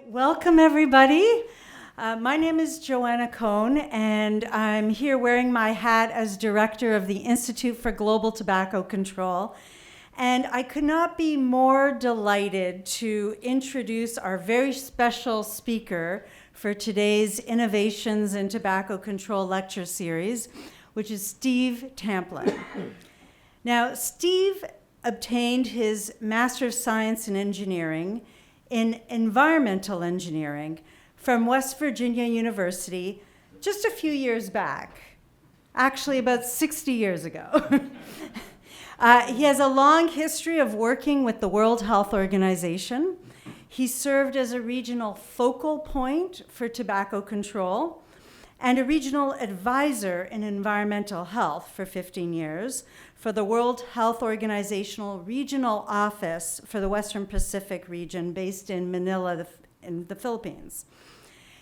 Welcome everybody. My name is Joanna Cohn, and I'm here wearing my hat as director of the Institute for Global Tobacco Control. And I could not be more delighted to introduce our very special speaker for today's Innovations in Tobacco Control lecture series, which is Steve Tamplin. Now, Steve obtained his Master of Science in Engineering in Environmental Engineering from West Virginia University just a few years back, actually about 60 years ago. He has a long history of working with the World Health Organization. He served as a regional focal point for tobacco control and a regional advisor in environmental health for 15 years for the World Health Organizational Regional Office for the Western Pacific region based in Manila, in the Philippines.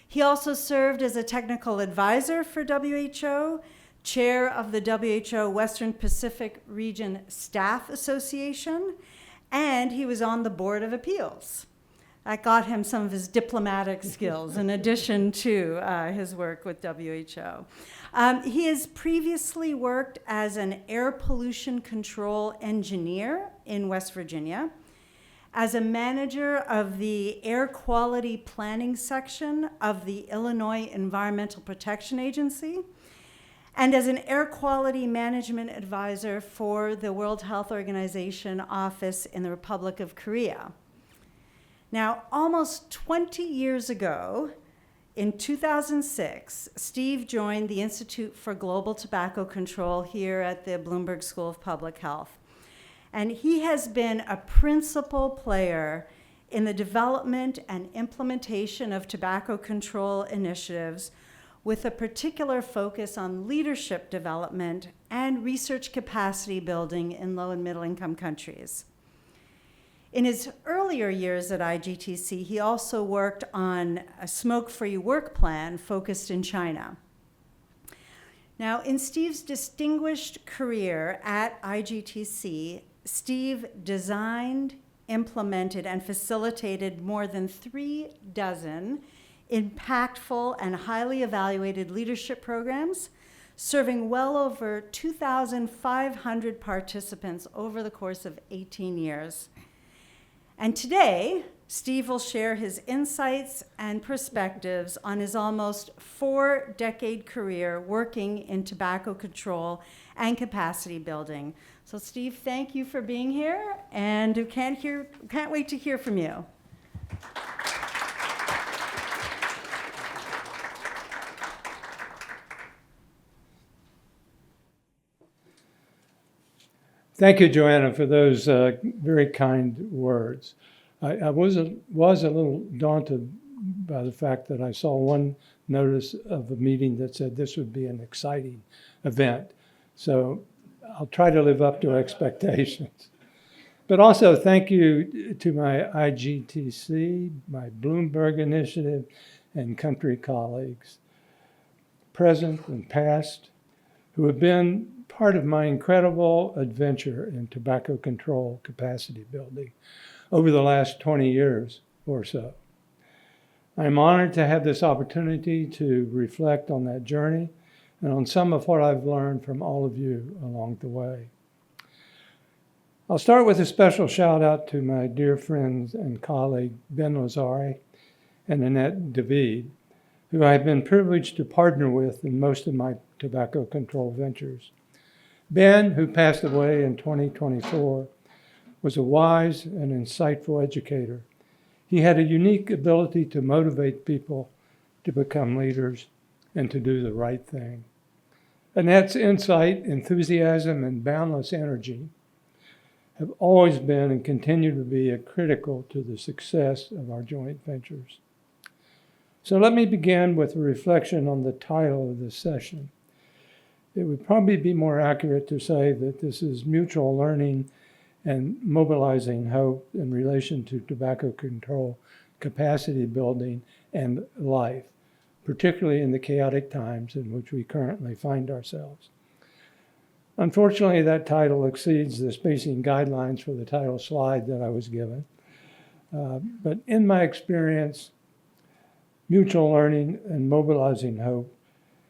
He also served as a technical advisor for WHO, chair of the WHO Western Pacific Region Staff Association, and he was on the Board of Appeals. That got him some of his diplomatic skills in addition to his work with WHO. He has previously worked as an air pollution control engineer in West Virginia, as a manager of the air quality planning section of the Illinois Environmental Protection Agency, and as an air quality management advisor for the World Health Organization office in the Republic of Korea. Now, almost 20 years ago, in 2006, Steve joined the Institute for Global Tobacco Control here at the Bloomberg School of Public Health. And he has been a principal player in the development and implementation of tobacco control initiatives with a particular focus on leadership development and research capacity building in low and middle income countries. In his earlier years at IGTC, he also worked on a smoke-free work plan focused in China. Now, in Steve's distinguished career at IGTC, Steve designed, implemented, and facilitated more than 36 impactful and highly evaluated leadership programs, serving well over 2,500 participants over the course of 18 years. And today, Steve will share his insights and perspectives on his almost 4-decade career working in tobacco control and capacity building. So Steve, thank you for being here, and can't wait to hear from you. Thank you, Joanna, for those very kind words. I was a little daunted by the fact that I saw one notice of a meeting that said this would be an exciting event. So I'll try to live up to expectations. But also thank you to my IGTC, my Bloomberg initiative, and country colleagues, present and past, who have been part of my incredible adventure in tobacco control capacity building over the last 20 years or so. I'm honored to have this opportunity to reflect on that journey and on some of what I've learned from all of you along the way. I'll start with a special shout out to my dear friends and colleague Ben Lazare and Annette David, who I've been privileged to partner with in most of my tobacco control ventures. Ben, who passed away in 2024, was a wise and insightful educator. He had a unique ability to motivate people to become leaders and to do the right thing. Annette's insight, enthusiasm, and boundless energy have always been and continue to be critical to the success of our joint ventures. So let me begin with a reflection on the title of this session. It would probably be more accurate to say that this is mutual learning and mobilizing hope in relation to tobacco control, capacity building, and life, particularly in the chaotic times in which we currently find ourselves. Unfortunately, that title exceeds the spacing guidelines for the title slide that I was given. But in my experience, Mutual learning and mobilizing hope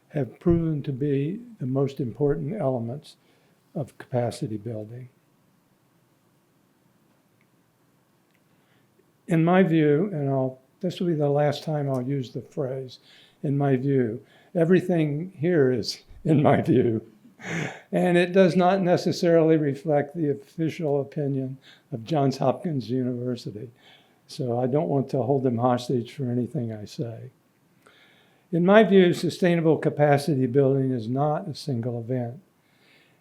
have proven to be the most important elements of capacity building. In my view, and this will be the last time I'll use the phrase, in my view, everything here is in my view, and it does not necessarily reflect the official opinion of Johns Hopkins University. So I don't want to hold them hostage for anything I say. In my view, sustainable capacity building is not a single event.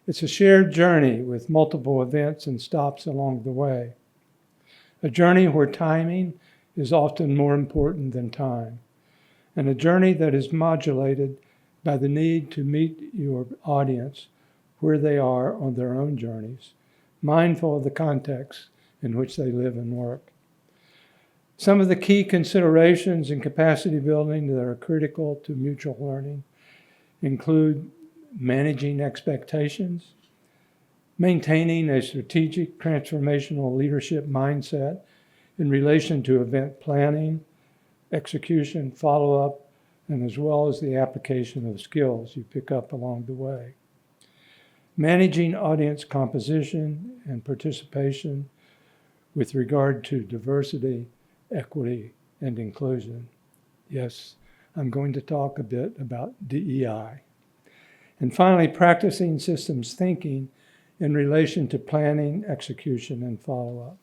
It's a shared journey with multiple events and stops along the way. A journey where timing is often more important than time, and a journey that is modulated by the need to meet your audience where they are on their own journeys, mindful of the context in which they live and work. Some of the key considerations in capacity building that are critical to mutual learning include managing expectations, maintaining a strategic transformational leadership mindset in relation to event planning, execution, follow-up, and as well as the application of skills you pick up along the way. Managing audience composition and participation with regard to diversity, equity, and inclusion. Yes, I'm going to talk a bit about DEI. And finally, practicing systems thinking in relation to planning, execution, and follow-up.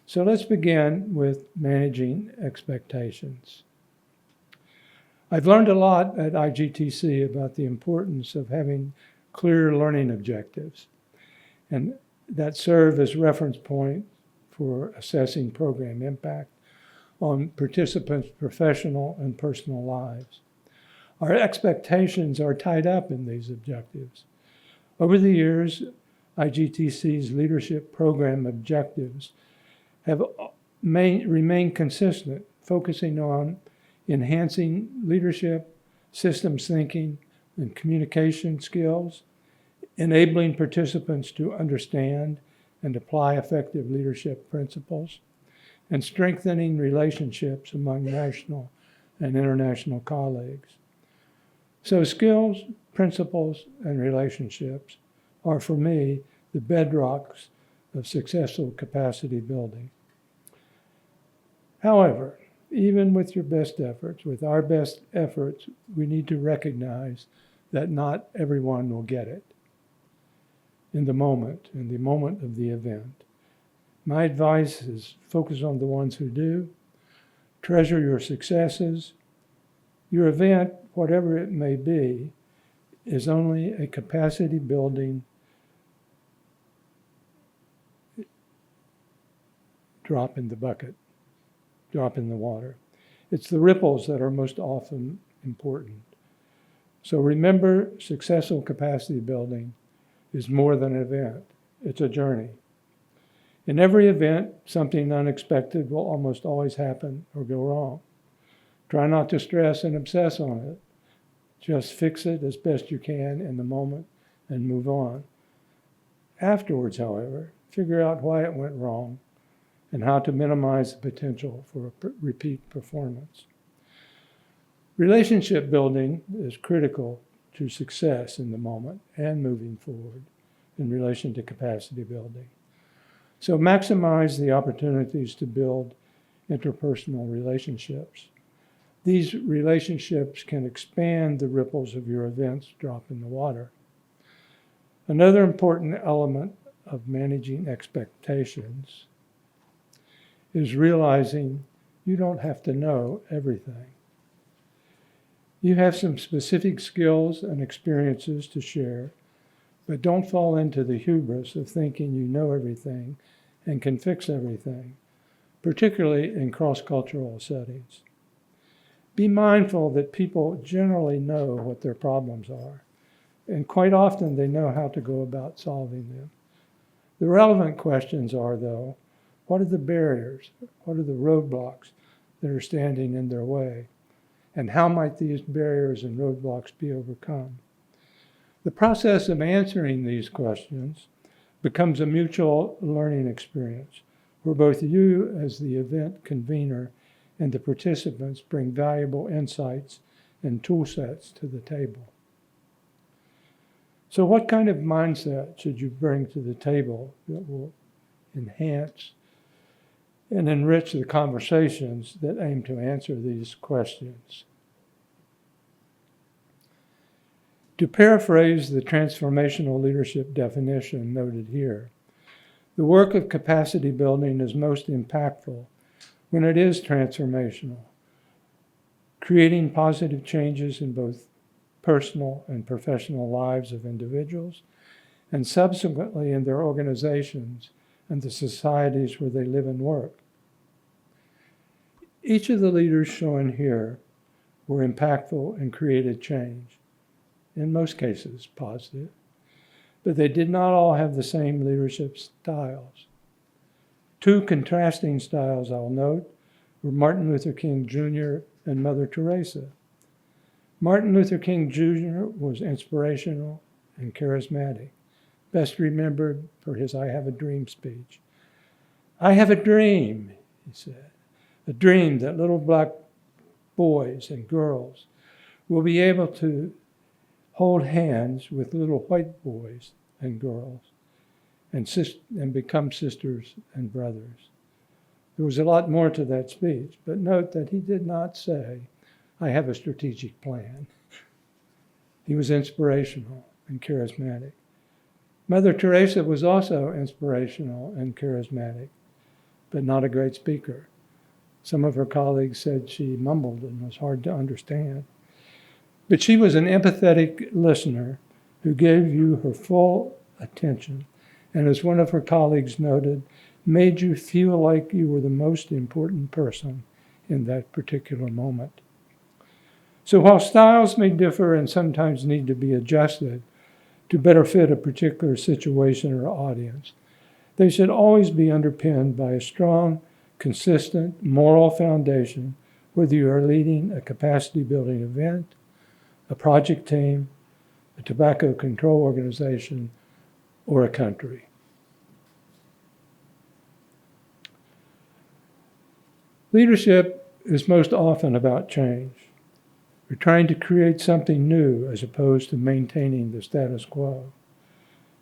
So let's begin with managing expectations. I've learned a lot at IGTC about the importance of having clear learning objectives, and that serve as reference point for assessing program impact on participants' professional and personal lives. Our expectations are tied up in these objectives. Over the years, IGTC's leadership program objectives have remained consistent, focusing on enhancing leadership, systems thinking, and communication skills, enabling participants to understand and apply effective leadership principles, and strengthening relationships among national and international colleagues. So skills, principles, and relationships are, for me, the bedrocks of successful capacity building. However, even with your best efforts, with our best efforts, we need to recognize that not everyone will get it in the moment of the event. My advice is focus on the ones who do, treasure your successes. Your event, whatever it may be, is only a capacity building drop in the bucket, drop in the water. It's the ripples that are most often important. So remember, successful capacity building is more than an event. It's a journey. In every event, something unexpected will almost always happen or go wrong. Try not to stress and obsess on it. Just fix it as best you can in the moment and move on. Afterwards, however, figure out why it went wrong and how to minimize the potential for a repeat performance. Relationship building is critical to success in the moment and moving forward in relation to capacity building. So maximize the opportunities to build interpersonal relationships. These relationships can expand the ripples of your event's drop in the water. Another important element of managing expectations is realizing you don't have to know everything. You have some specific skills and experiences to share, but don't fall into the hubris of thinking you know everything and can fix everything, particularly in cross-cultural settings. Be mindful that people generally know what their problems are, and quite often they know how to go about solving them. The relevant questions are, though, what are the barriers? What are the roadblocks that are standing in their way? And how might these barriers and roadblocks be overcome? The process of answering these questions becomes a mutual learning experience where both you as the event convener and the participants bring valuable insights and tool sets to the table. So what kind of mindset should you bring to the table that will enhance and enrich the conversations that aim to answer these questions? To paraphrase the transformational leadership definition noted here, the work of capacity building is most impactful when it is transformational, creating positive changes in both personal and professional lives of individuals, and subsequently in their organizations and the societies where they live and work. Each of the leaders shown here were impactful and created change, in most cases positive, but they did not all have the same leadership styles. Two contrasting styles, I'll note, were Martin Luther King Jr. and Mother Teresa. Martin Luther King Jr. was inspirational and charismatic, best remembered for his "I Have a Dream" speech. "I have a dream," he said, "a dream that little black boys and girls will be able to hold hands with little white boys and girls and become sisters and brothers." There was a lot more to that speech, but note that he did not say, "I have a strategic plan." He was inspirational and charismatic. Mother Teresa was also inspirational and charismatic, but not a great speaker. Some of her colleagues said she mumbled and was hard to understand. But she was an empathetic listener who gave you her full attention, and as one of her colleagues noted, made you feel like you were the most important person in that particular moment. So while styles may differ and sometimes need to be adjusted to better fit a particular situation or audience, they should always be underpinned by a strong, consistent, moral foundation, whether you are leading a capacity building event, a project team, a tobacco control organization, or a country. Leadership is most often about change. We're trying to create something new as opposed to maintaining the status quo.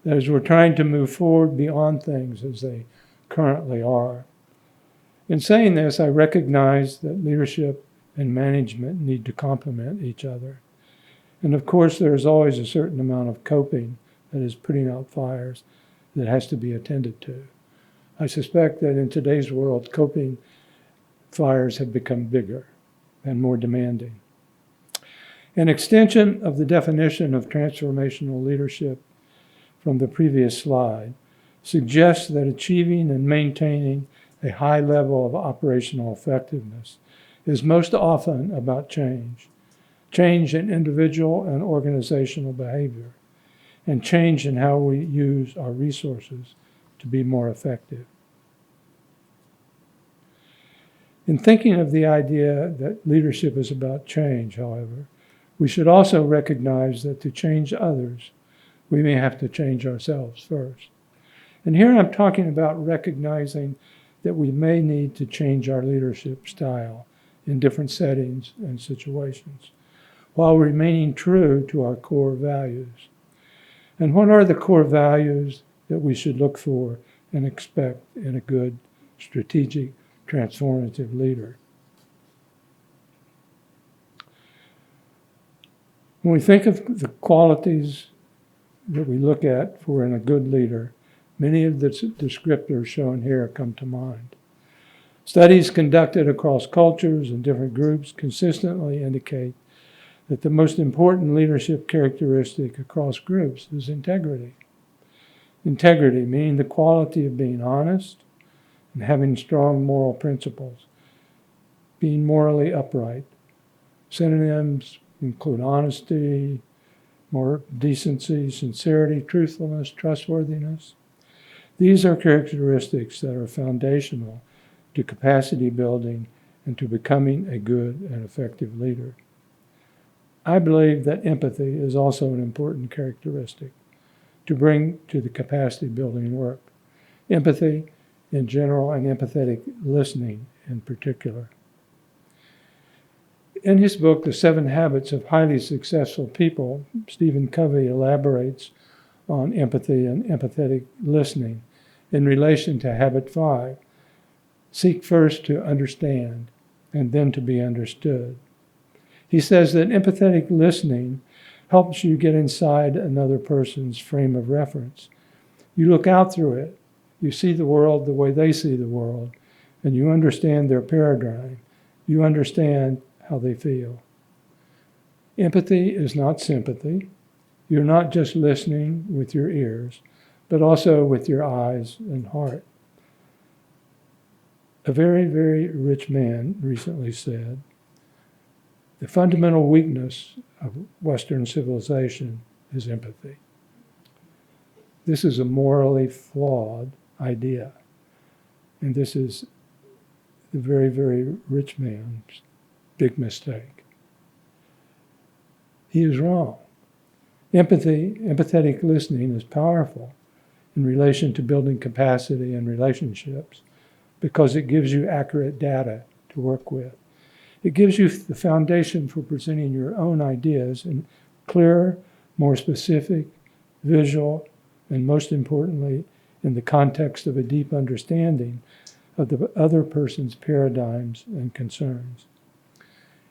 That is, we're trying to move forward beyond things as they currently are. In saying this, I recognize that leadership and management need to complement each other. And of course, there is always a certain amount of coping, that is, putting out fires, that has to be attended to. I suspect that in today's world, coping fires have become bigger and more demanding. An extension of the definition of transformational leadership from the previous slide suggests that achieving and maintaining a high level of operational effectiveness is most often about change in individual and organizational behavior, and change in how we use our resources to be more effective. In thinking of the idea that leadership is about change, however, we should also recognize that to change others, we may have to change ourselves first. And here I'm talking about recognizing that we may need to change our leadership style in different settings and situations, while remaining true to our core values. And what are the core values that we should look for and expect in a good, strategic, transformative leader? When we think of the qualities that we look at for in a good leader, many of the descriptors shown here come to mind. Studies conducted across cultures and different groups consistently indicate that the most important leadership characteristic across groups is integrity. Integrity meaning the quality of being honest and having strong moral principles, being morally upright. Synonyms include honesty, more decency, sincerity, truthfulness, trustworthiness. These are characteristics that are foundational to capacity building and to becoming a good and effective leader. I believe that empathy is also an important characteristic to bring to the capacity building work. Empathy in general and empathetic listening in particular. In his book, The 7 Habits of Highly Successful People, Stephen Covey elaborates on empathy and empathetic listening in relation to habit 5. Seek first to understand and then to be understood. He says that empathetic listening helps you get inside another person's frame of reference. You look out through it, you see the world the way they see the world, and you understand their paradigm. You understand how they feel. Empathy is not sympathy. You're not just listening with your ears, but also with your eyes and heart. A very, very rich man recently said, the fundamental weakness of Western civilization is empathy. This is a morally flawed idea. And this is the very, very rich man's big mistake. He is wrong. Empathetic listening is powerful in relation to building capacity and relationships because it gives you accurate data to work with. It gives you the foundation for presenting your own ideas in clearer, more specific, visual, and most importantly, in the context of a deep understanding of the other person's paradigms and concerns.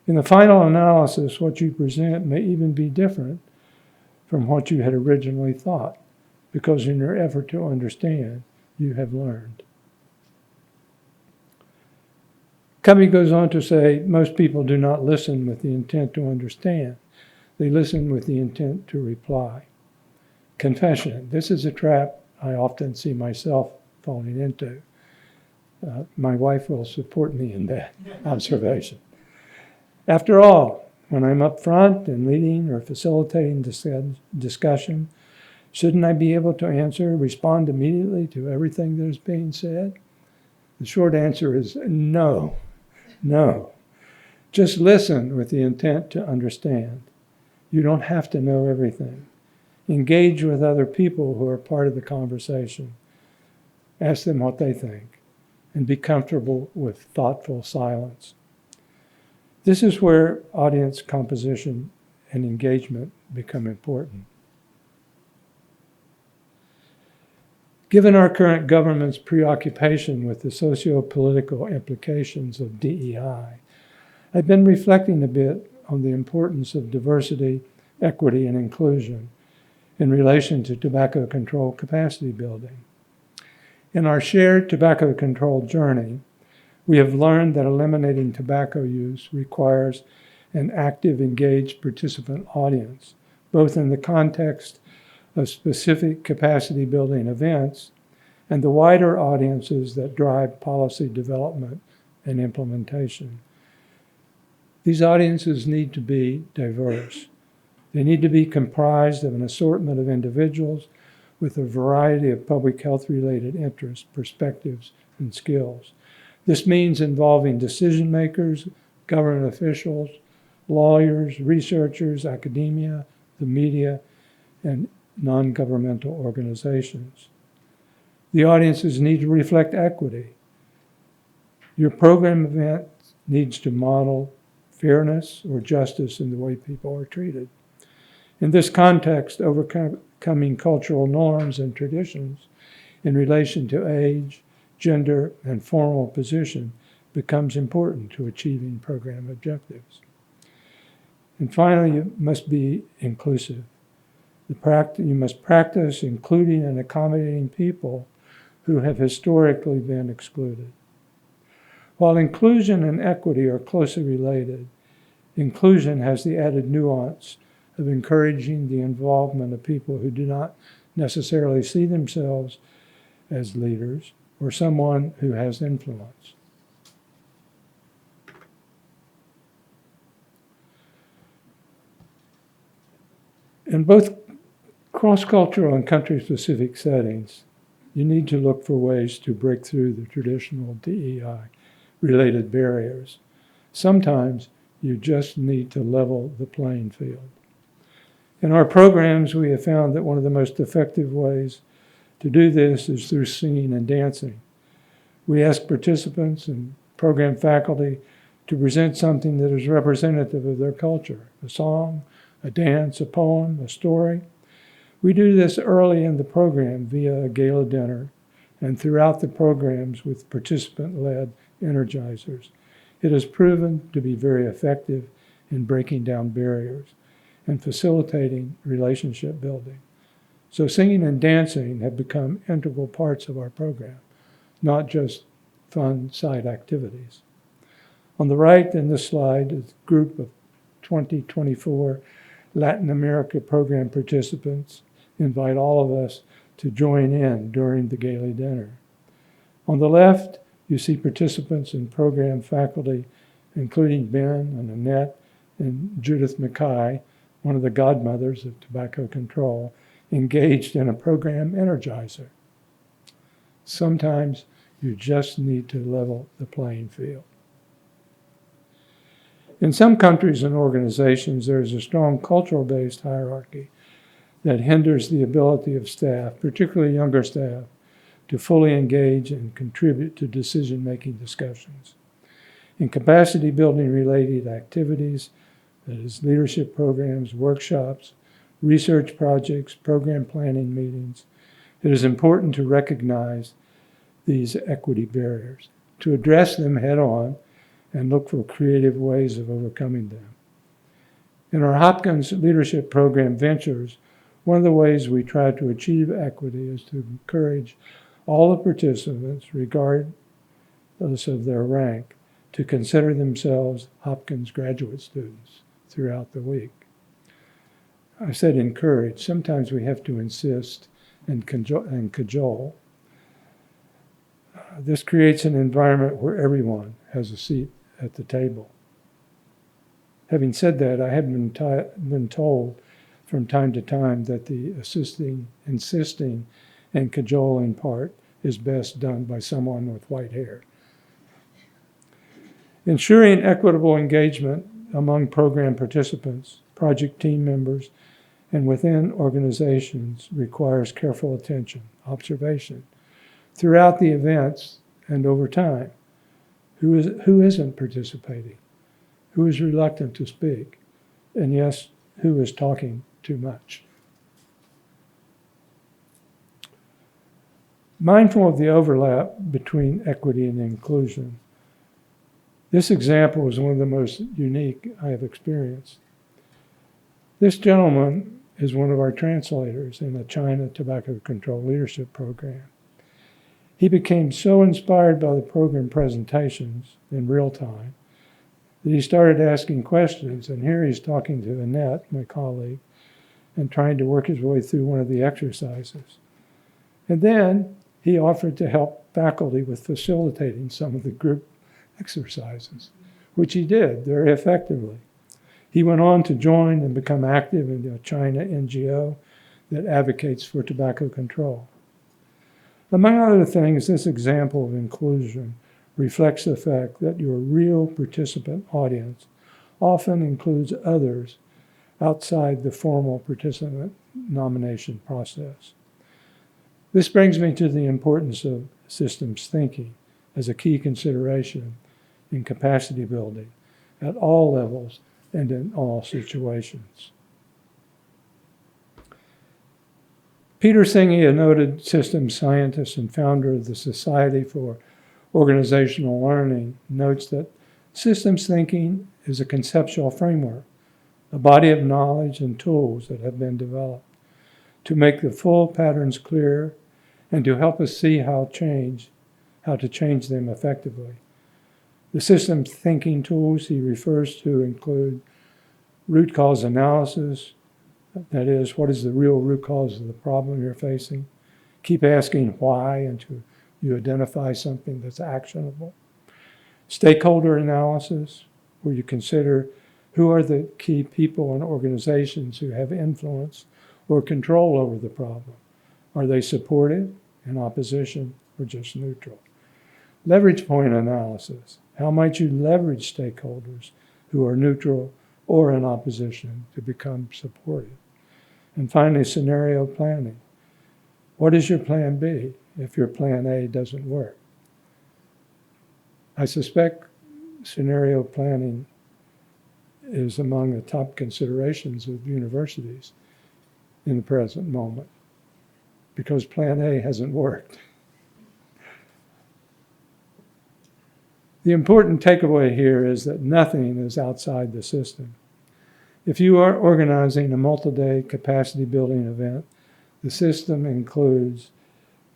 In the final analysis, what you present may even be different from what you had originally thought, because in your effort to understand, you have learned. Covey goes on to say, most people do not listen with the intent to understand. They listen with the intent to reply. Confession. This is a trap I often see myself falling into. My wife will support me in that observation. After all, when I'm up front and leading or facilitating discussion, shouldn't I be able to respond immediately to everything that is being said? The short answer is no. Just listen with the intent to understand. You don't have to know everything. Engage with other people who are part of the conversation. Ask them what they think, and be comfortable with thoughtful silence. This is where audience composition and engagement become important. Given our current government's preoccupation with the socio-political implications of DEI, I've been reflecting a bit on the importance of diversity, equity, and inclusion in relation to tobacco control capacity building. In our shared tobacco control journey, we have learned that eliminating tobacco use requires an active, engaged participant audience, both in the context of specific capacity building events and the wider audiences that drive policy development and implementation. These audiences need to be diverse. They need to be comprised of an assortment of individuals with a variety of public health-related interests, perspectives, and skills. This means involving decision makers, government officials, lawyers, researchers, academia, the media, and non-governmental organizations. The audiences need to reflect equity. Your program event needs to model fairness or justice in the way people are treated. In this context, overcoming cultural norms and traditions in relation to age, gender, and formal position becomes important to achieving program objectives. And finally, you must be inclusive. You must practice including and accommodating people who have historically been excluded. While inclusion and equity are closely related, inclusion has the added nuance of encouraging the involvement of people who do not necessarily see themselves as leaders or someone who has influence. In both cross-cultural and country-specific settings, you need to look for ways to break through the traditional DEI-related barriers. Sometimes you just need to level the playing field. In our programs, we have found that one of the most effective ways to do this is through singing and dancing. We ask participants and program faculty to present something that is representative of their culture, a song, a dance, a poem, a story. We do this early in the program via a gala dinner and throughout the programs with participant-led energizers. It has proven to be very effective in breaking down barriers and facilitating relationship building. So singing and dancing have become integral parts of our program, not just fun side activities. On the right in this slide is a group of 2024 Latin America program participants invite all of us to join in during the gala dinner. On the left, you see participants and program faculty, including Ben and Annette and Judith Mackay, one of the godmothers of tobacco control, engaged in a program energizer. Sometimes you just need to level the playing field. In some countries and organizations, there is a strong cultural-based hierarchy that hinders the ability of staff, particularly younger staff, to fully engage and contribute to decision-making discussions. In capacity building related activities, that is leadership programs, workshops, research projects, program planning meetings, it is important to recognize these equity barriers, to address them head on, and look for creative ways of overcoming them. In our Hopkins Leadership Program Ventures, one of the ways we try to achieve equity is to encourage all the participants, regardless of their rank, to consider themselves Hopkins graduate students throughout the week. I said encourage. Sometimes we have to insist and cajole. This creates an environment where everyone has a seat at the table. Having said that, I have been told from time to time that the insisting, and cajoling part is best done by someone with white hair. Ensuring equitable engagement among program participants, project team members, and within organizations requires careful attention, observation, throughout the events and over time. Who isn't participating? Who is reluctant to speak? And yes, who is talking too much? Mindful of the overlap between equity and inclusion, this example is one of the most unique I have experienced. This gentleman is one of our translators in the China Tobacco Control Leadership Program. He became so inspired by the program presentations in real time that he started asking questions, and here he's talking to Annette, my colleague, and trying to work his way through one of the exercises. And then he offered to help faculty with facilitating some of the group exercises, which he did very effectively. He went on to join and become active in a China NGO that advocates for tobacco control. Among other things, this example of inclusion reflects the fact that your real participant audience often includes others outside the formal participant nomination process. This brings me to the importance of systems thinking as a key consideration in capacity building at all levels and in all situations. Peter Singh, a noted systems scientist and founder of the Society for Organizational Learning, notes that systems thinking is a conceptual framework, a body of knowledge and tools that have been developed to make the full patterns clear and to help us see how to change them effectively. The systems thinking tools he refers to include root cause analysis, that is, what is the real root cause of the problem you're facing? Keep asking why until you identify something that's actionable. Stakeholder analysis, where you consider who are the key people and organizations who have influence or control over the problem. Are they supportive, in opposition, or just neutral? Leverage point analysis. How might you leverage stakeholders who are neutral or in opposition to become supportive? And finally, scenario planning. What is your plan B if your plan A doesn't work? I suspect scenario planning is among the top considerations of universities in the present moment, because Plan A hasn't worked. The important takeaway here is that nothing is outside the system. If you are organizing a multi-day capacity building event, the system includes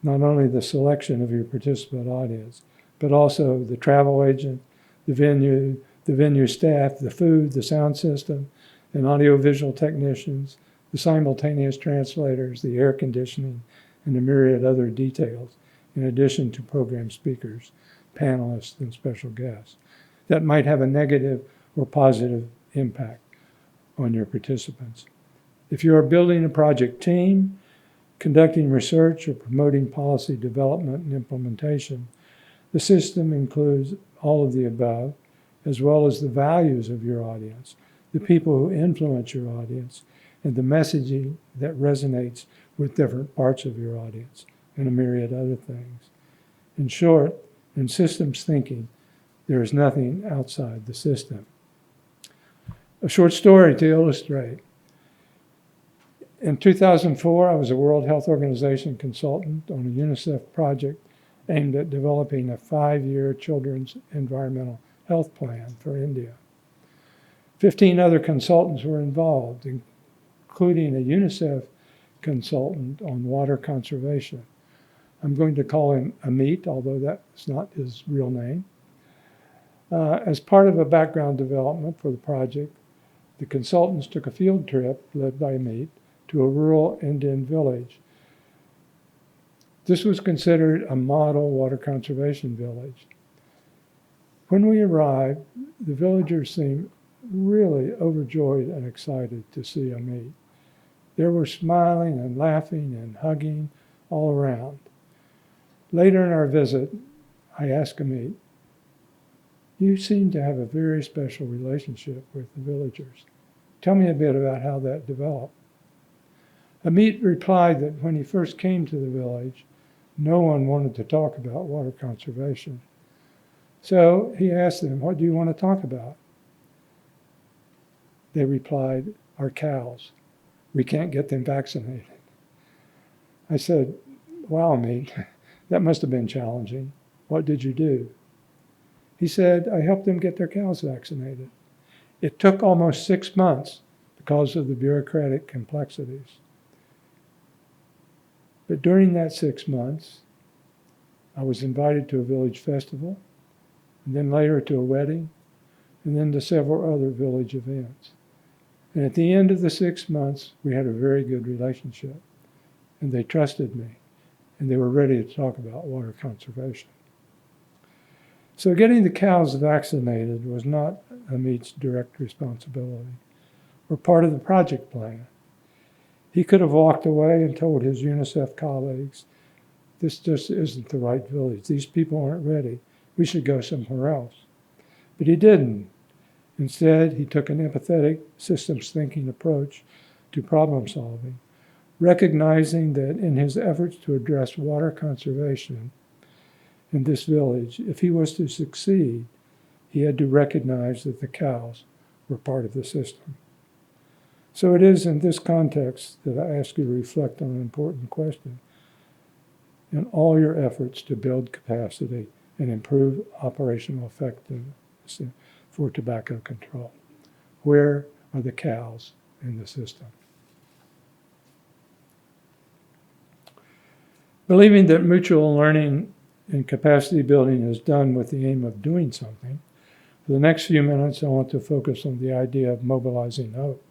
not only the selection of your participant audience, but also the travel agent, the venue staff, the food, the sound system, and audiovisual technicians, the simultaneous translators, the air conditioning, and a myriad other details, in addition to program speakers, panelists, and special guests that might have a negative or positive impact on your participants. If you are building a project team, conducting research, or promoting policy development and implementation, the system includes all of the above, as well as the values of your audience, the people who influence your audience, and the messaging that resonates with different parts of your audience, and a myriad other things. In short, in systems thinking, there is nothing outside the system. A short story to illustrate. In 2004, I was a World Health Organization consultant on a UNICEF project aimed at developing a 5-year children's environmental health plan for India. 15 other consultants were involved, including a UNICEF consultant on water conservation. I'm going to call him Amit, although that's not his real name. As part of a background development for the project, the consultants took a field trip led by Amit to a rural Indian village. This was considered a model water conservation village. When we arrived, the villagers seemed really overjoyed and excited to see Amit. They were smiling and laughing and hugging all around. Later in our visit, I asked Amit, "You seem to have a very special relationship with the villagers. Tell me a bit about how that developed." Amit replied that when he first came to the village, no one wanted to talk about water conservation. So he asked them, "What do you want to talk about?" They replied, "Our cows. We can't get them vaccinated." I said, "Wow, Amit, that must have been challenging. What did you do?" He said, "I helped them get their cows vaccinated. It took almost 6 months because of the bureaucratic complexities. But during that 6 months, I was invited to a village festival, and then later to a wedding, and then to several other village events. And at the end of the 6 months, we had a very good relationship, and they trusted me, and they were ready to talk about water conservation." So getting the cows vaccinated was not Amit's direct responsibility or part of the project plan. He could have walked away and told his UNICEF colleagues, "This just isn't the right village. These people aren't ready. We should go somewhere else." But he didn't. Instead, he took an empathetic, systems thinking approach to problem solving, recognizing that in his efforts to address water conservation in this village, if he was to succeed, he had to recognize that the cows were part of the system. So it is in this context that I ask you to reflect on an important question. In all your efforts to build capacity and improve operational effectiveness for tobacco control, where are the cows in the system? Believing that mutual learning and capacity building is done with the aim of doing something, for the next few minutes I want to focus on the idea of mobilizing hope.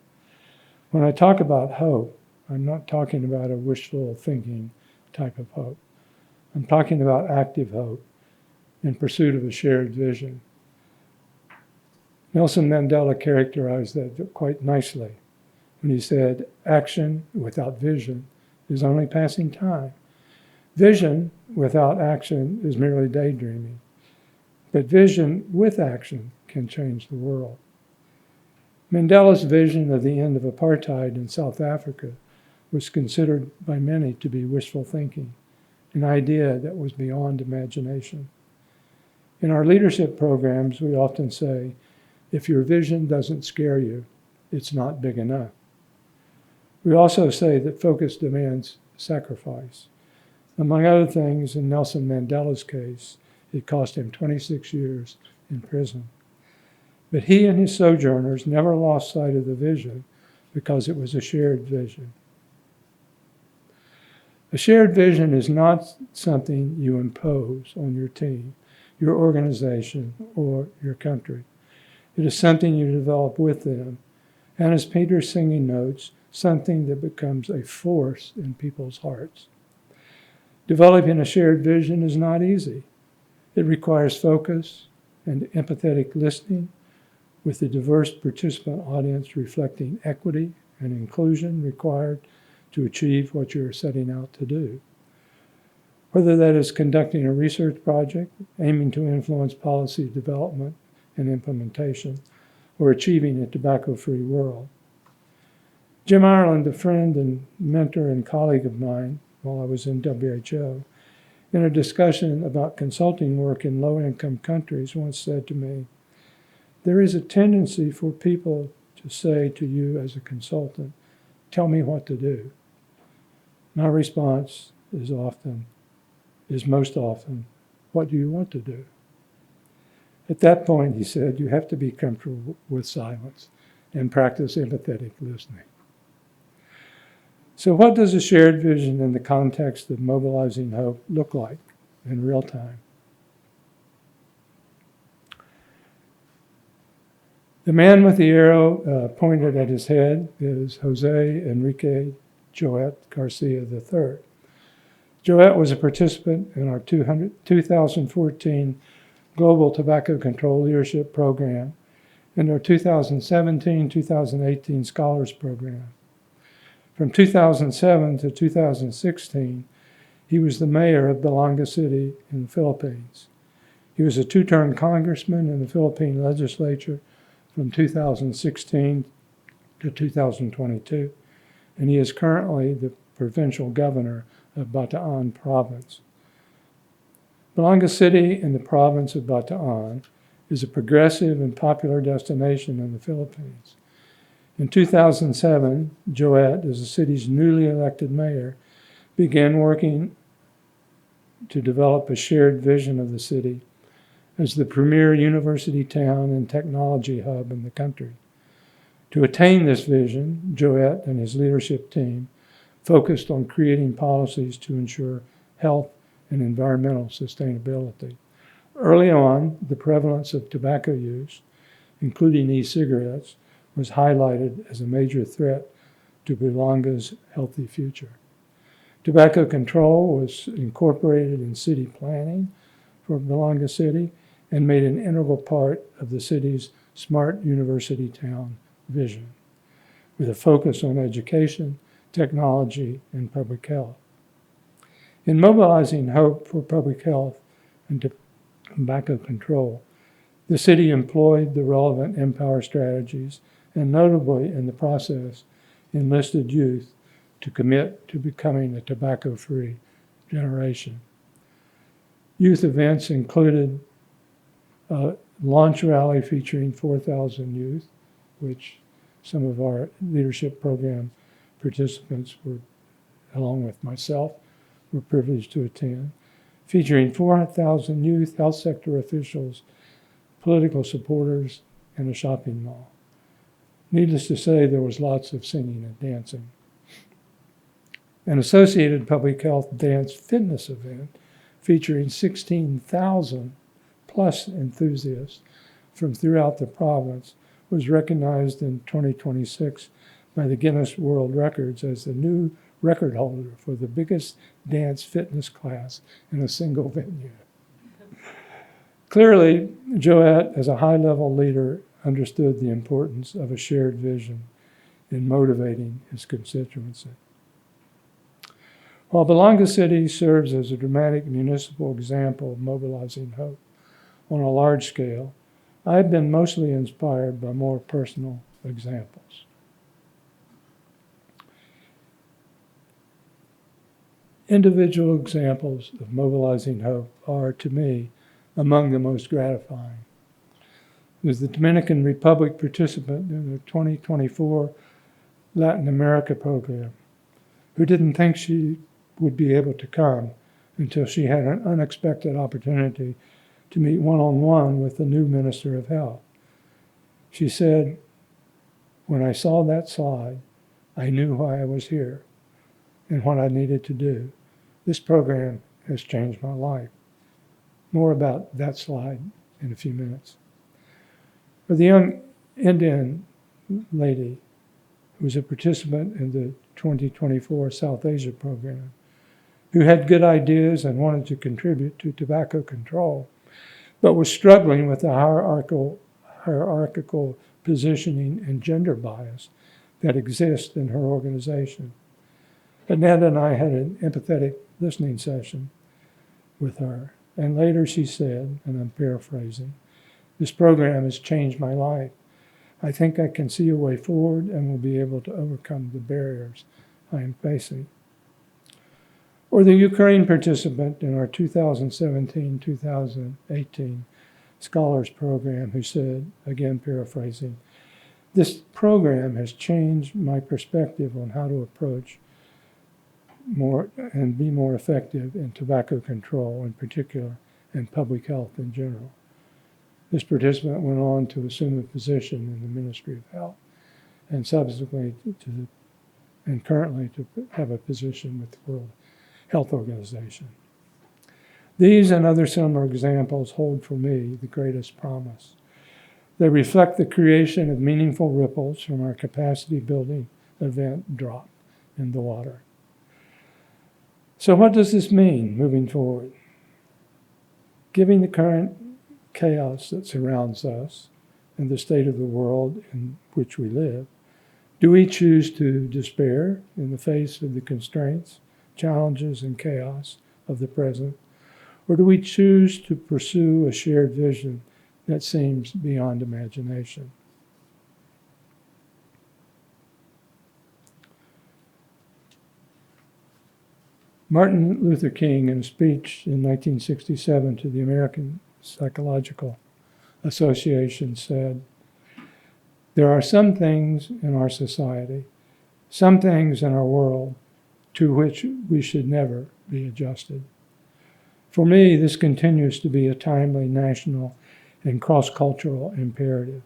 When I talk about hope, I'm not talking about a wishful thinking type of hope. I'm talking about active hope in pursuit of a shared vision. Nelson Mandela characterized that quite nicely when he said, "Action without vision is only passing time. Vision without action is merely daydreaming. But vision with action can change the world." Mandela's vision of the end of apartheid in South Africa was considered by many to be wishful thinking, an idea that was beyond imagination. In our leadership programs, we often say, if your vision doesn't scare you, it's not big enough. We also say that focus demands sacrifice. Among other things, in Nelson Mandela's case, it cost him 26 years in prison. But he and his sojourners never lost sight of the vision because it was a shared vision. A shared vision is not something you impose on your team, your organization, or your country. It is something you develop with them, and as Peter Singing notes, something that becomes a force in people's hearts. Developing a shared vision is not easy. It requires focus and empathetic listening, with the diverse participant audience reflecting equity and inclusion required to achieve what you're setting out to do. Whether that is conducting a research project, aiming to influence policy development and implementation, or achieving a tobacco-free world. Jim Ireland, a friend and mentor and colleague of mine while I was in WHO, in a discussion about consulting work in low-income countries, once said to me, "There is a tendency for people to say to you as a consultant, 'Tell me what to do.' My response is most often, 'What do you want to do?' At that point," he said, "you have to be comfortable with silence and practice empathetic listening." So what does a shared vision in the context of mobilizing hope look like in real time? The man with the arrow pointed at his head is Jose Enrique Joet Garcia III. Joet was a participant in our 2014 Global Tobacco Control Leadership Program and our 2017-2018 Scholars Program. From 2007 to 2016, he was the mayor of Balanga City in the Philippines. He was a two-term congressman in the Philippine legislature from 2016 to 2022, and he is currently the provincial governor of Bataan province. Balanga City in the province of Bataan is a progressive and popular destination in the Philippines. In 2007, Joet, as the city's newly elected mayor, began working to develop a shared vision of the city as the premier university town and technology hub in the country. To attain this vision, Joet and his leadership team focused on creating policies to ensure health and environmental sustainability. Early on, the prevalence of tobacco use, including e-cigarettes, was highlighted as a major threat to Balanga's healthy future. Tobacco control was incorporated in city planning for Balanga City and made an integral part of the city's smart university town vision, with a focus on education, technology, and public health. In mobilizing hope for public health and tobacco control, the city employed the relevant Empower strategies and notably in the process enlisted youth to commit to becoming a tobacco-free generation. Youth events included a launch rally featuring 4,000 youth, which some of our leadership program participants were, along with myself, were privileged to attend, featuring 4,000 youth, health sector officials, political supporters, and a shopping mall. Needless to say, there was lots of singing and dancing. An associated public health dance fitness event featuring 16,000 plus enthusiasts from throughout the province was recognized in 2026 by the Guinness World Records as the new record holder for the biggest dance fitness class in a single venue. Clearly, Joet, as a high-level leader, understood the importance of a shared vision in motivating his constituency. While Balanga City serves as a dramatic municipal example of mobilizing hope on a large scale, I've been mostly inspired by more personal examples. Individual examples of mobilizing hope are, to me, among the most gratifying. Was the Dominican Republic participant in the 2024 Latin America program, who didn't think she would be able to come until she had an unexpected opportunity to meet one-on-one with the new Minister of Health. She said, "When I saw that slide, I knew why I was here and what I needed to do. This program has changed my life." More about that slide in a few minutes. For the young Indian lady who was a participant in the 2024 South Asia program, who had good ideas and wanted to contribute to tobacco control, but was struggling with the hierarchical positioning and gender bias that exists in her organization. Annette and I had an empathetic listening session with her, and later she said, and I'm paraphrasing, "This program has changed my life. I think I can see a way forward and will be able to overcome the barriers I am facing." Or the Ukraine participant in our 2017-2018 Scholars Program who said, again paraphrasing, "This program has changed my perspective on how to approach more and be more effective in tobacco control in particular and public health in general." This participant went on to assume a position in the Ministry of Health and subsequently and currently to have a position with the World Health Organization. These and other similar examples hold for me the greatest promise. They reflect the creation of meaningful ripples from our capacity building event drop in the water. So what does this mean moving forward? Given the current chaos that surrounds us and the state of the world in which we live, do we choose to despair in the face of the constraints, challenges, and chaos of the present? Or do we choose to pursue a shared vision that seems beyond imagination? Martin Luther King, in a speech in 1967 to the American Psychological Association, said, "There are some things in our society, some things in our world to which we should never be adjusted." For me, this continues to be a timely national and cross-cultural imperative.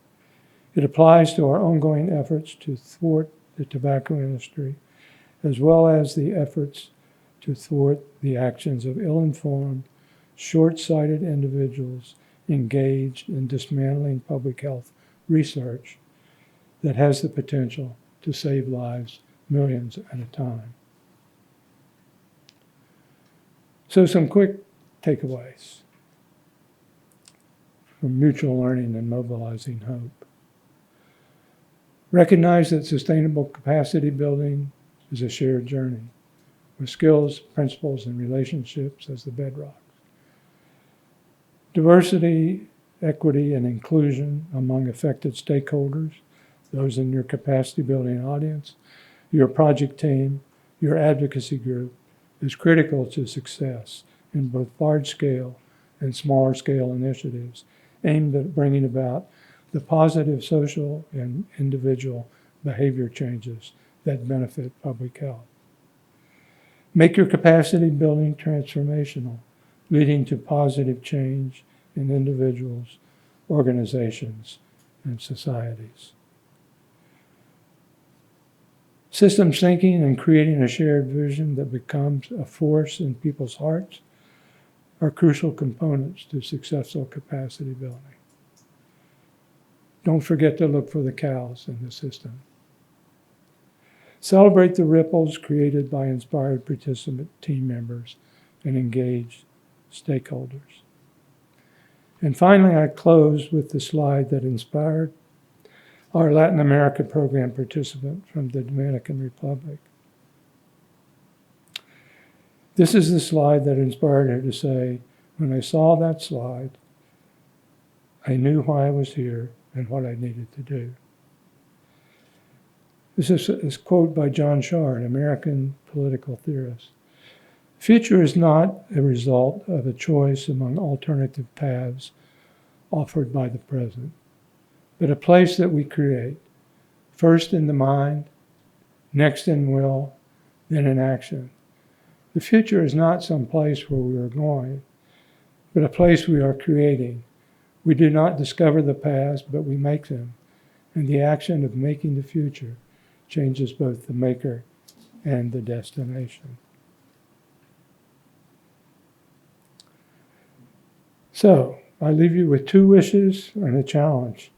It applies to our ongoing efforts to thwart the tobacco industry, as well as the efforts to thwart the actions of ill-informed, short-sighted individuals engaged in dismantling public health research that has the potential to save lives millions at a time. So some quick takeaways from mutual learning and mobilizing hope. Recognize that sustainable capacity building is a shared journey, with skills, principles, and relationships as the bedrock. Diversity, equity, and inclusion among affected stakeholders, those in your capacity building audience, your project team, your advocacy group, is critical to success in both large-scale and smaller-scale initiatives aimed at bringing about the positive social and individual behavior changes that benefit public health. Make your capacity building transformational, leading to positive change in individuals, organizations, and societies. Systems thinking and creating a shared vision that becomes a force in people's hearts are crucial components to successful capacity building. Don't forget to look for the cows in the system. Celebrate the ripples created by inspired participant team members and engaged stakeholders. And finally, I close with the slide that inspired our Latin America program participant from the Dominican Republic. This is the slide that inspired her to say, "When I saw that slide, I knew why I was here and what I needed to do." This is a quote by John Shar, an American political theorist. Future is not a result of a choice among alternative paths offered by the present, but a place that we create, first in the mind, next in will, then in action. The future is not some place where we are going, but a place we are creating. We do not discover the past, but we make them. And the action of making the future changes both the maker and the destination. So, I leave you with 2 wishes and a challenge.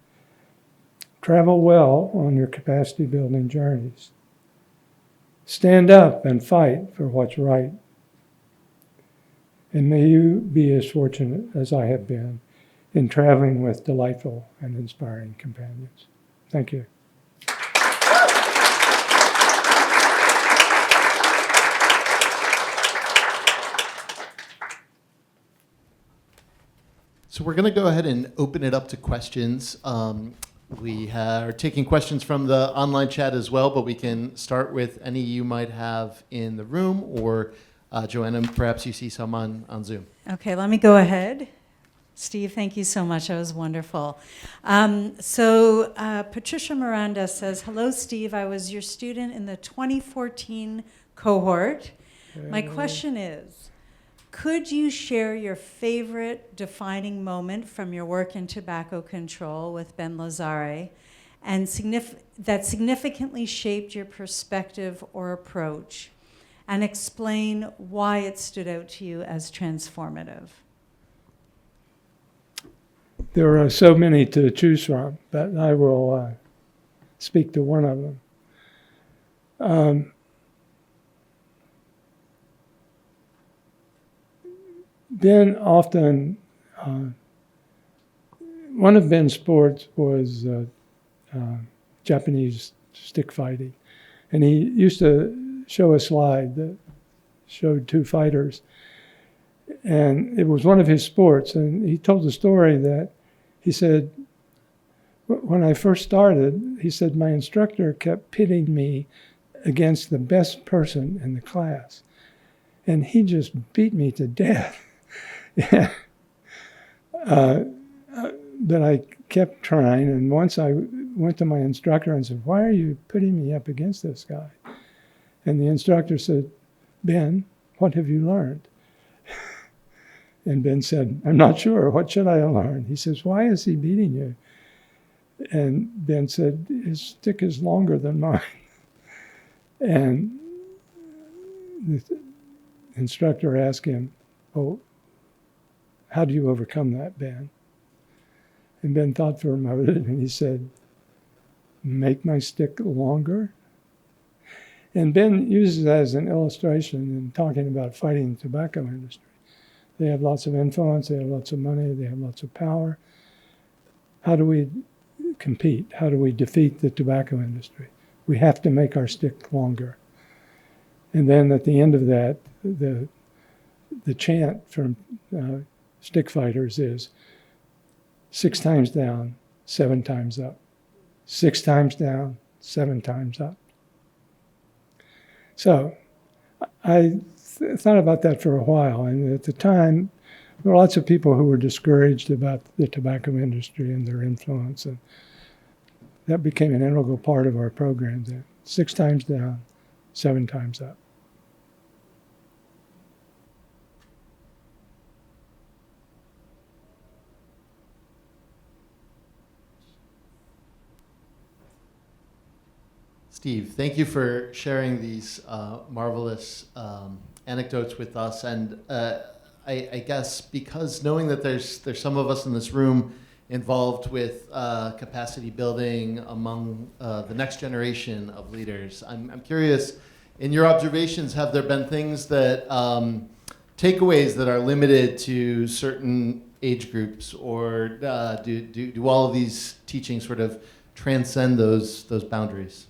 Travel well on your capacity building journeys. Stand up and fight for what's right. And may you be as fortunate as I have been in traveling with delightful and inspiring companions. Thank you. So we're going to go ahead and open it up to questions. We are taking questions from the online chat as well, but we can start with any you might have in the room, or Joanna, perhaps you see some on Zoom. Okay, let me go ahead. Steve, thank you so much. That was wonderful. Patricia Miranda says, hello, Steve. I was your student in the 2014 cohort. My question is, could you share your favorite defining moment from your work in tobacco control with Ben Lazare and that significantly shaped your perspective or approach, and explain why it stood out to you as transformative? There are so many to choose from, but I will speak to one of them. Ben often, one of Ben's sports was Japanese stick fighting. And he used to show a slide that showed 2 fighters. And it was one of his sports. And he told the story that he said, when I first started, he said, my instructor kept pitting me against the best person in the class. And he just beat me to death. But I kept trying, and once I went to my instructor and said, why are you putting me up against this guy? And the instructor said, Ben, what have you learned? And Ben said, I'm not sure. What should I learn? He says, why is he beating you? And Ben said, his stick is longer than mine. And the instructor asked him, oh, how do you overcome that, Ben? And Ben thought for a moment, and he said, make my stick longer. And Ben uses that as an illustration in talking about fighting the tobacco industry. They have lots of influence, they have lots of money, they have lots of power. How do we compete? How do we defeat the tobacco industry? We have to make our stick longer. And then at the end of that, the chant from stick fighters is 6 times down, 7 times up. 6 times down, 7 times up. So I thought about that for a while, and at the time, there were lots of people who were discouraged about the tobacco industry and their influence, and that became an integral part of our program then. 6 times down, 7 times up. Steve, thank you for sharing these marvelous anecdotes with us. And I guess because knowing that there's some of us in this room involved with capacity building among the next generation of leaders, I'm curious, in your observations, have there been things that, takeaways that are limited to certain age groups, or do all of these teachings sort of transcend those boundaries?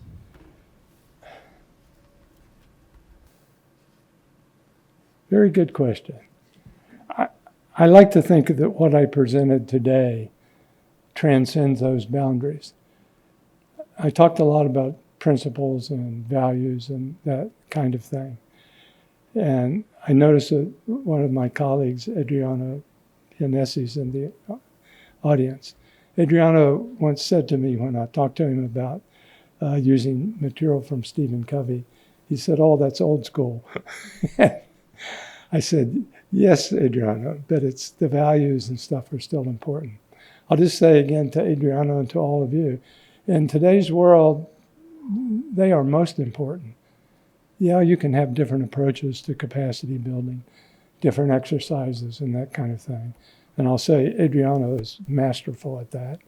Very good question. I like to think that what I presented today transcends those boundaries. I talked a lot about principles and values and that kind of thing. And I noticed that one of my colleagues, Adriano Yanesi's in the audience. Adriano once said to me when I talked to him about using material from Stephen Covey, he said, "Oh, that's old school." I said, "Yes, Adriano, but it's the values and stuff are still important." I'll just say again to Adriano and to all of you, in today's world, they are most important. Yeah, you can have different approaches to capacity building, different exercises and that kind of thing. And I'll say Adriano is masterful at that.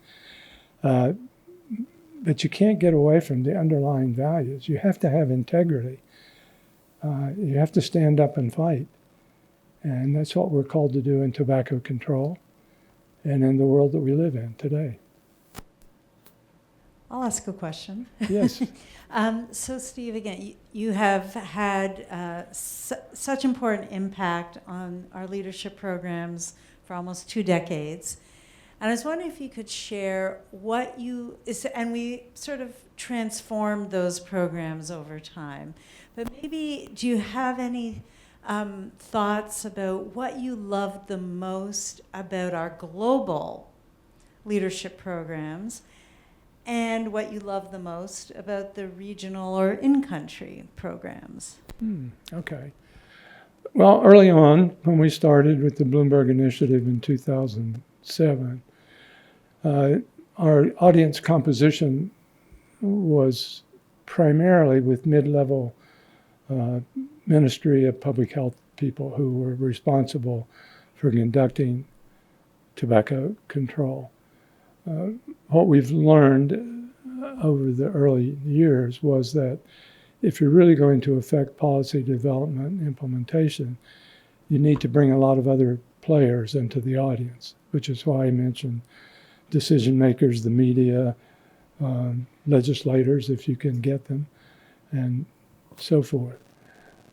But you can't get away from the underlying values. You have to have integrity. You have to stand up and fight. And that's what we're called to do in tobacco control and in the world that we live in today. I'll ask a question. Yes. So, Steve, again, you have had such important impact on our leadership programs for almost 2 decades. And I was wondering if you could share what and we sort of transformed those programs over time. But maybe, do you have any thoughts about what you loved the most about our global leadership programs, and what you love the most about the regional or in-country programs? Okay. Well, early on, when we started with the Bloomberg Initiative in 2007, our audience composition was primarily with mid-level Ministry of Public Health people who were responsible for conducting tobacco control. What we've learned over the early years was that if you're really going to affect policy development and implementation, you need to bring a lot of other players into the audience, which is why I mentioned decision makers, the media, legislators, if you can get them, and so forth.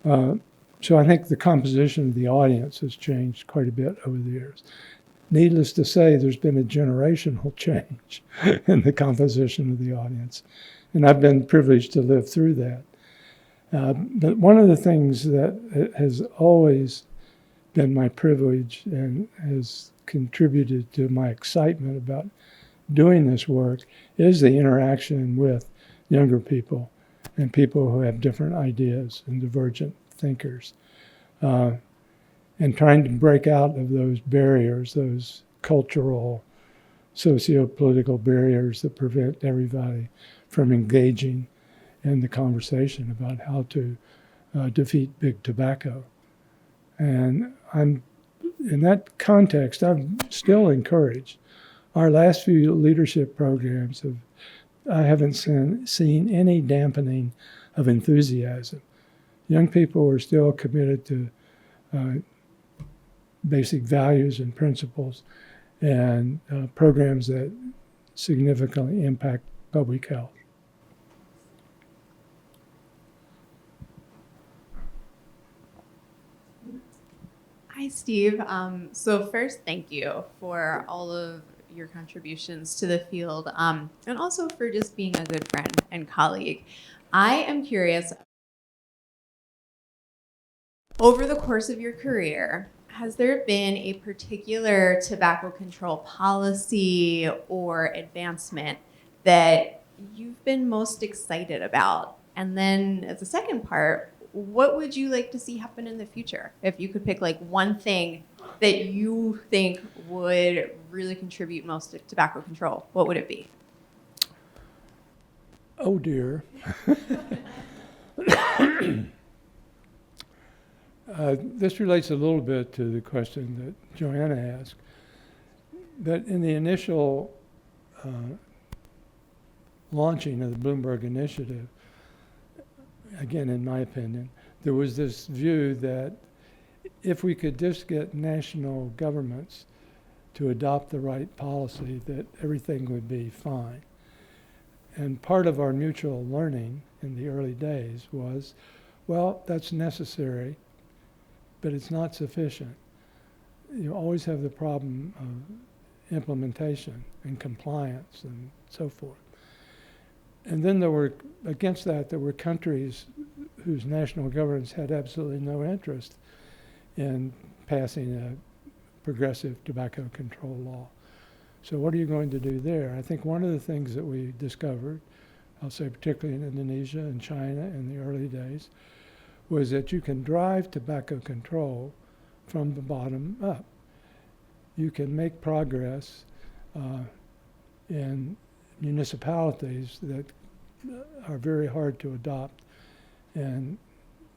So I think the composition of the audience has changed quite a bit over the years. Needless to say, there's been a generational change in the composition of the audience. And I've been privileged to live through that. But one of the things that has always been my privilege and has contributed to my excitement about doing this work is the interaction with younger people and people who have different ideas and divergent thinkers. And trying to break out of those barriers, those cultural, socio-political barriers that prevent everybody from engaging in the conversation about how to defeat big tobacco. And in that context, I'm still encouraged. Our last few leadership programs I haven't seen any dampening of enthusiasm. Young people are still committed to basic values and principles and programs that significantly impact public health. Hi, Steve. So first, thank you for all of your contributions to the field, and also for just being a good friend and colleague. I am curious, over the course of your career, has there been a particular tobacco control policy or advancement that you've been most excited about? And then as a second part, what would you like to see happen in the future? If you could pick like one thing that you think would really contribute most to tobacco control, what would it be? Oh dear. This relates a little bit to the question that Joanna asked. But in the initial launching of the Bloomberg Initiative, again, in my opinion, there was this view that if we could just get national governments to adopt the right policy, that everything would be fine. And part of our mutual learning in the early days was, well, that's necessary, but it's not sufficient. You always have the problem of implementation and compliance and so forth. And then against that, there were countries whose national governments had absolutely no interest in passing a progressive tobacco control law. So what are you going to do there? I think one of the things that we discovered, I'll say particularly in Indonesia and China in the early days, was that you can drive tobacco control from the bottom up. You can make progress in municipalities that are very hard to adopt and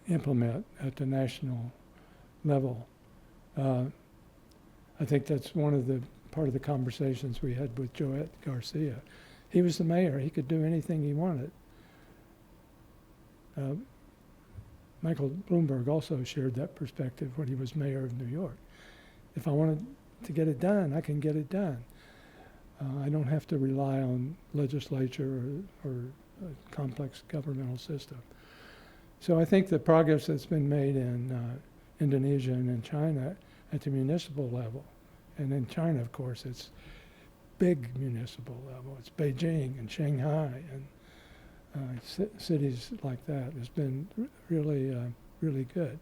implement at the national level. I think that's one of the part of the conversations we had with Joette Garcia. He was the mayor. He could do anything he wanted. Michael Bloomberg also shared that perspective when he was mayor of New York. If I wanted to get it done, I can get it done. I don't have to rely on legislature or a complex governmental system. So I think the progress that's been made in Indonesia and in China at the municipal level, and in China, of course, it's big municipal level. It's Beijing and Shanghai and cities like that has been really, really good.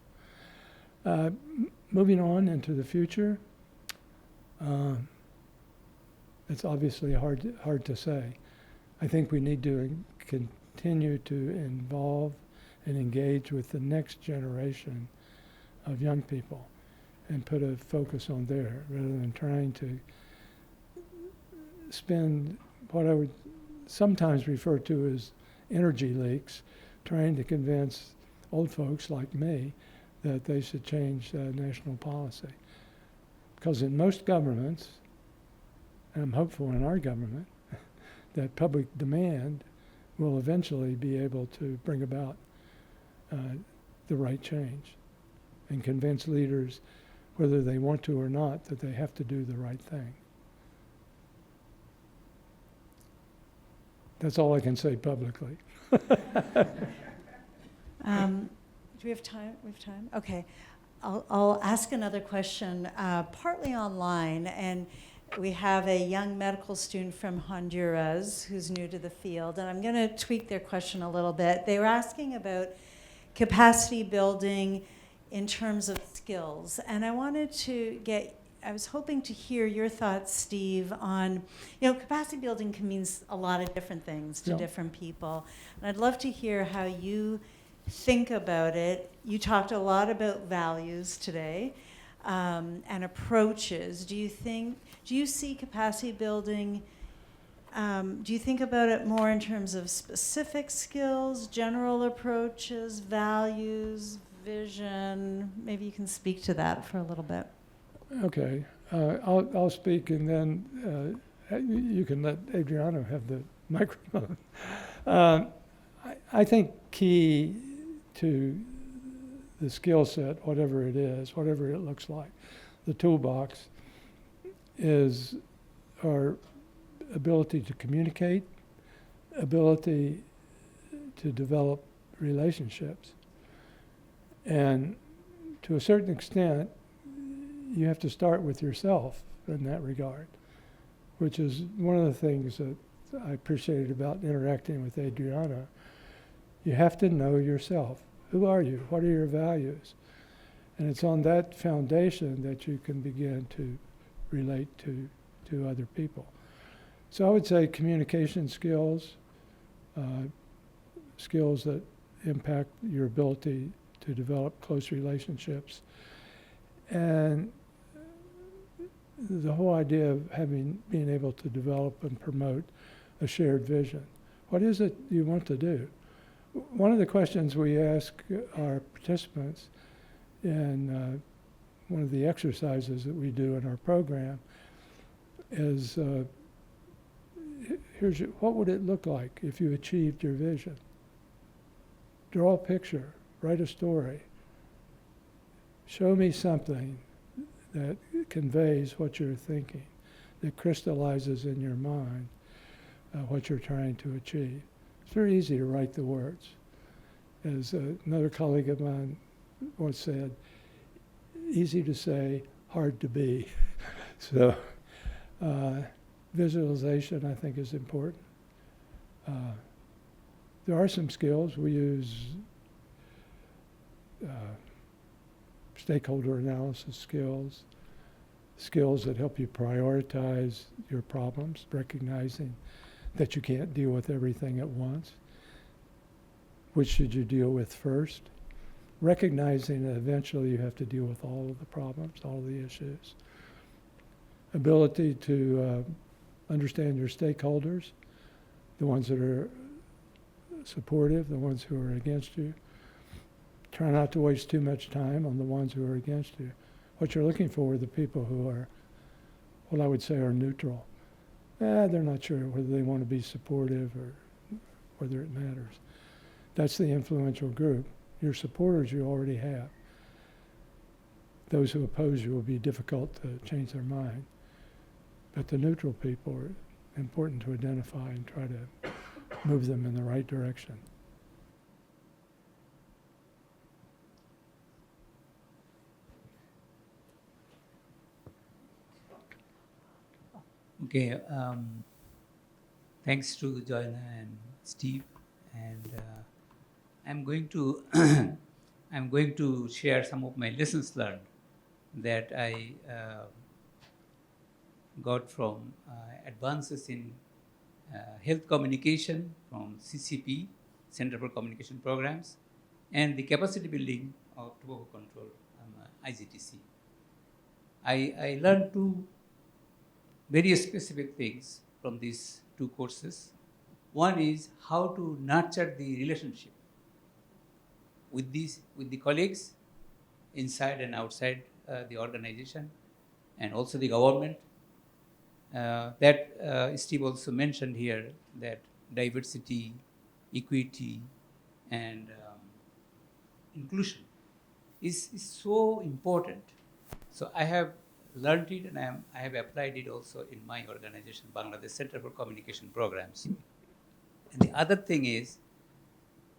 Moving on into the future, it's obviously hard to say. I think we need to continue to involve and engage with the next generation of young people and put a focus on there rather than trying to spend what I would sometimes refer to as energy leaks, trying to convince old folks like me that they should change national policy. Because in most governments, and I'm hopeful in our government, that public demand will eventually be able to bring about the right change and convince leaders, whether they want to or not, that they have to do the right thing. That's all I can say publicly. Do we have time? We have time? Okay. I'll ask another question, partly online, and we have a young medical student from Honduras who's new to the field, and I'm going to tweak their question a little bit. They were asking about capacity building in terms of skills, and I was hoping to hear your thoughts, Steve, on, capacity building can mean a lot of different things to different people, and I'd love to hear how you think about it. You talked a lot about values today and approaches. Do you see capacity building, do you think about it more in terms of specific skills, general approaches, values, vision? Maybe you can speak to that for a little bit. Okay, I'll speak, and then you can let Adriano have the microphone. I think key to the skill set, whatever it is, whatever it looks like, the toolbox, is our ability to communicate, ability to develop relationships. And to a certain extent, you have to start with yourself in that regard, which is one of the things that I appreciated about interacting with Adriana. You have to know yourself. Who are you? What are your values? And it's on that foundation that you can begin to relate to other people. So I would say communication skills, skills that impact your ability to develop close relationships, and the whole idea of being able to develop and promote a shared vision. What is it you want to do? One of the questions we ask our participants in one of the exercises that we do in our program is, what would it look like if you achieved your vision? Draw a picture, write a story. Show me something that conveys what you're thinking, that crystallizes in your mind what you're trying to achieve. It's very easy to write the words. As another colleague of mine once said, easy to say, hard to be. So visualization, I think, is important. There are some skills. We use stakeholder analysis skills that help you prioritize your problems, recognizing that you can't deal with everything at once. Which should you deal with first? Recognizing that eventually you have to deal with all of the problems, all of the issues. Ability to understand your stakeholders, the ones that are supportive, the ones who are against you. Try not to waste too much time on the ones who are against you. What you're looking for are the people who are, what I would say, are neutral. They're not sure whether they want to be supportive or whether it matters. That's the influential group. Your supporters you already have. Those who oppose you will be difficult to change their mind. But the neutral people are important to identify and try to move them in the right direction. Okay, thanks to Joanna and Steve, and I'm going to I'm going to share some of my lessons learned that I got from advances in health communication from CCP, Center for Communication Programs, and the capacity building of tobacco control, IGTC. I learned two very specific things from these two courses. One is how to nurture the relationship with the colleagues inside and outside the organization, and also the government. That Steve also mentioned here, that diversity, equity, and inclusion is so important. So I have learned it, and I have applied it also in my organization, Bangladesh Center for Communication Programs. And the other thing is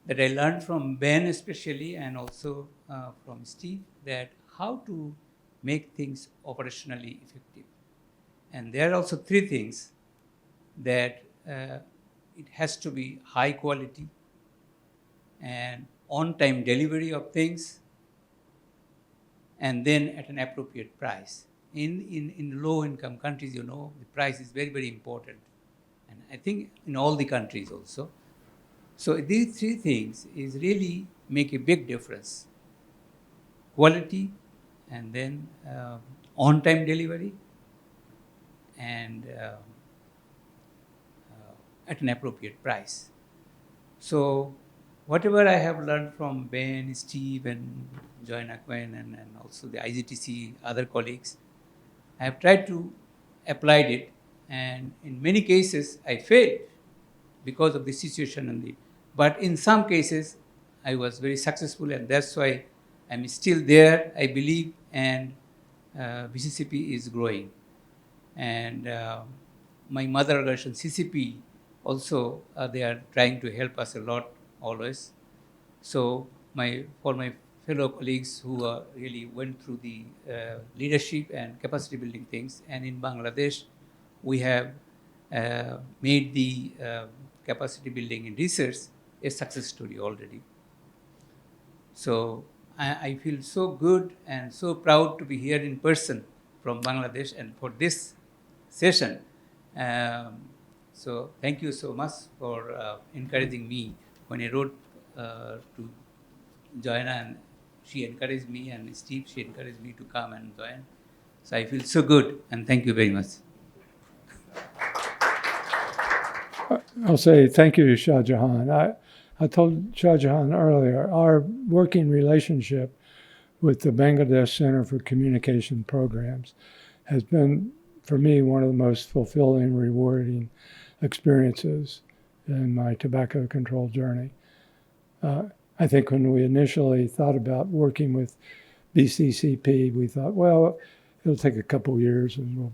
that I learned from Ben especially, and also from Steve, that how to make things operationally effective. And there are also three things: that it has to be high quality and on-time delivery of things, and then at an appropriate price. In low-income countries, you know, the price is very, very important. And I think in all the countries also. So these three things is really make a big difference. Quality, and then on-time delivery, and at an appropriate price. So whatever I have learned from Ben, Steve, and Joanna Quinn, and also the IGTC other colleagues, I have tried to apply it, and in many cases I failed because of the situation but in some cases I was very successful, and that's why I'm still there, I believe, and BCCP is growing. And my mother organization, CCP, also they are trying to help us a lot always. So for my fellow colleagues who really went through the leadership and capacity building things, and in Bangladesh, we have made the capacity building in research a success story already. So I feel so good and so proud to be here in person from Bangladesh and for this session. So thank you so much for encouraging me. When I wrote to Joanna, and she encouraged me, and Steve, she encouraged me to come and join. So I feel so good, and thank you very much. I'll say thank you to Shah Jahan. I told Shah Jahan earlier, our working relationship with the Bangladesh Center for Communication Programs has been, for me, one of the most fulfilling, rewarding experiences in my tobacco control journey. I think when we initially thought about working with BCCP, we thought, well, it'll take a couple years and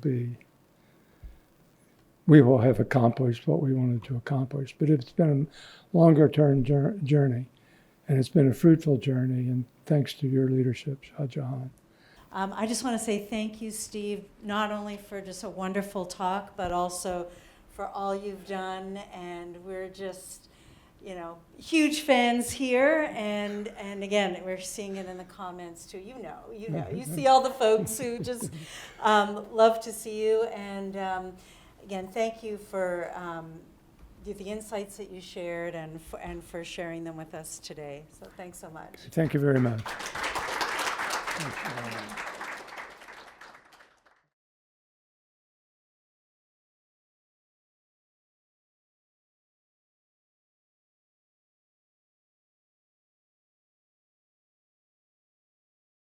we will have accomplished what we wanted to accomplish. But it's been a longer-term journey, and it's been a fruitful journey, and thanks to your leadership, Shah Jahan. I just want to say thank you, Steve, not only for just a wonderful talk, but also for all you've done. And we're just huge fans here, and again, we're seeing it in the comments too. You see all the folks who just love to see you, and again, thank you for the insights that you shared and for sharing them with us today. So thanks so much. Thank you very much.